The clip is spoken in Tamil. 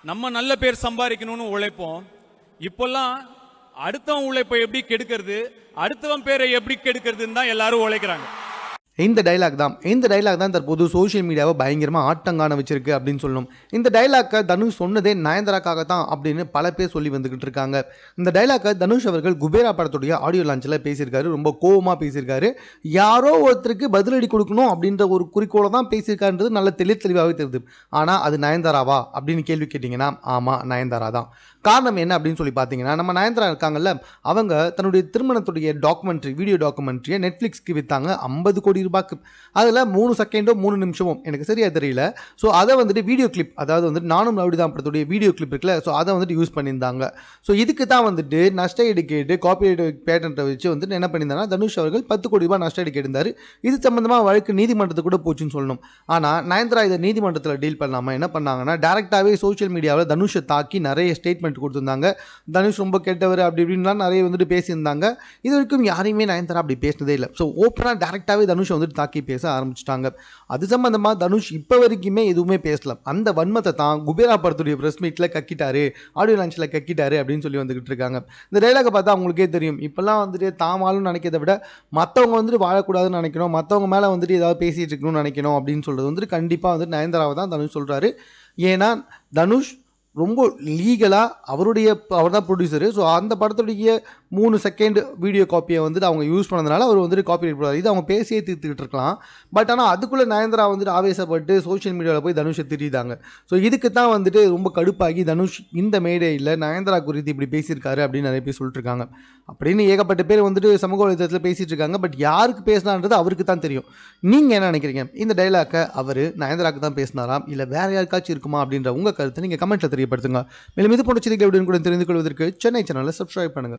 நம்ம நல்ல பேர் சம்பாதிக்கணும்னு உழைப்போம். இப்பெல்லாம் அடுத்தவன் உழைப்பை எப்படி கெடுக்கிறது, அடுத்தவன் பேரை எப்படி கெடுக்கிறதுன்னு தான் எல்லாரும் உழைக்கிறாங்க. இந்த டைலாக் தான் தற்போது சோஷியல் மீடியாவை பயங்கரமாக ஆட்டங்கான வச்சிருக்கு அப்படின்னு சொல்லணும். இந்த டைலாக்கை தனுஷ் சொன்னதே நயன்தாராக்காக தான் அப்படின்னு பல பேர் சொல்லி வந்துக்கிட்டு இருக்காங்க. இந்த டைலாக்கை தனுஷ் அவர்கள் குபேரா படத்துடைய ஆடியோ லான்ச்சில் பேசியிருக்காரு. ரொம்ப கோவமாக பேசியிருக்காரு. யாரோ ஒருத்தருக்கு பதிலடி கொடுக்கணும் அப்படின்ற ஒரு குறிக்கோளை தான் பேசியிருக்காருன்றது நல்ல தெளிவாகவே தெரியுது. ஆனால் அது நயன்தாராவா அப்படின்னு கேள்வி கேட்டிங்கன்னா ஆமாம், நயன்தாரா தான். காரணம் என்ன அப்படின்னு சொல்லி பார்த்தீங்கன்னா, நம்ம நயன்தாரா இருக்காங்கல்ல, அவங்க தன்னுடைய திருமணத்துடைய வீடியோ டாக்குமெண்ட்ரியை நெட்ஃப்ளிக்ஸ்க்கு விற்றாங்க 50 கோடி ரூபாய்க்கு. அதில் 3 செகண்டோ 3 நிமிஷமோ எனக்கு சரியாக தெரியல. ஸோ அதை வந்துட்டு வீடியோ கிளிப், அதாவது வந்துட்டு நானும் ரவுடிதான் படத்துடைய வீடியோ கிளிப் இருக்குல்ல, ஸோ அதை வந்துட்டு யூஸ் பண்ணியிருந்தாங்க. ஸோ இதுக்கு தான் வந்துட்டு நஷ்ட ஈடு கேட்டு காப்பிரைட் பேட்டன்ட்டை வச்சு வந்துட்டு என்ன பண்ணியிருந்தாங்கன்னா, தனுஷ் அவர்கள் 10 கோடி ரூபாய் நஷ்ட ஈடு கேட்டிருந்தார். இது சம்பந்தமாக வழக்கு நீதிமன்றத்துக்கு கூட போச்சுன்னு சொல்லணும். ஆனால் நயன்தாரா இதை நீதிமன்றத்தில் டீல் பண்ணாமல் என்ன பண்ணாங்கன்னா, டேரெக்டாகவே சோஷியல் மீடியாவில் தனுஷை தாக்கி நிறைய ஸ்டேட்மெண்ட் கொடுத்துருந்தாங்க. தனுஷ் ரொம்ப கெட்டவர் அப்படி இப்படின்லாம் நிறைய வந்துட்டு பேசியிருந்தாங்க. இது வரைக்கும் யாரையுமே நயன்தாரா அப்படி பேசினதே இல்லை. ஸோ ஓப்பனாக டேரெக்டாகவே தனுஷை வந்துட்டு தாக்கி பேச ஆரம்பிச்சிட்டாங்க. அது சம்பந்தமாக தனுஷ் இப்போ வரைக்குமே எதுவுமே பேசலாம். அந்த வன்மத்தை தான் குபேரா படத்துடைய ப்ரெஸ் மீட்டில் கக்கிட்டாரு, ஆடியோ லான்ச்சில் கக்கிட்டாரு அப்படின்னு சொல்லி வந்துகிட்டு இருக்காங்க. இந்த டைலாகை பார்த்தா அவங்களுக்கே தெரியும். இப்போல்லாம் வந்துட்டு தான் வாழும் நினைக்கிறத விட மற்றவங்க வந்துட்டு வாழக்கூடாதுன்னு நினைக்கணும், மற்றவங்க மேலே வந்துட்டு ஏதாவது பேசிகிட்டு இருக்கணும்னு நினைக்கணும் அப்படின்னு சொல்கிறது வந்துட்டு கண்டிப்பாக வந்துட்டு நயன்தாராவை தான் தனுஷ் சொல்கிறாரு. ஏன்னா தனுஷ் ரொம்ப லீகலாக அவர் தான் ப்ரொடியூசரு. ஸோ அந்த படத்துடைய 3 செகண்ட் வீடியோ காப்பியை வந்துட்டு அவங்க யூஸ் பண்ணதுனால அவர் வந்துட்டு காப்பிரைட் போடாது. இது அவங்க பேசியே தீர்த்துக்கிட்டு இருக்கலாம். பட் ஆனால் அதுக்குள்ளே நயன்தாரா வந்துட்டு ஆவேசப்பட்டு சோஷியல் மீடியாவில் போய் தனுஷை திரிதாங்க. ஸோ இதுக்கு தான் வந்துட்டு ரொம்ப கடுப்பாகி தனுஷ் இந்த மேடையில் நயன்தாரா குறித்து இப்படி பேசியிருக்காரு அப்படின்னு நிறைய பேர் சொல்லிட்டு இருக்காங்க. அப்படின்னு ஏகப்பட்ட பேர் வந்துட்டு சமூக வலைதளத்தில் பேசிகிட்டு இருக்காங்க. பட் யாருக்கு பேசினான்றது அவருக்கு தான் தெரியும். நீங்கள் என்ன நினைக்கிறீங்க? இந்த டைலாக்கை அவர் நயன்தாராக்கு தான் பேசினாரா இல்லை வேறு யாருக்காச்சும் இருக்குமா அப்படின்ற உங்கள் கருத்தை நீங்கள் கமெண்ட்டில் தெரியப்படுத்துங்க. மேலும் இது போன்ற செய்திகளை கூட தெரிந்து கொள்வதற்கு சென்னை சேனலை சப்ஸ்கிரைப் பண்ணுங்கள்.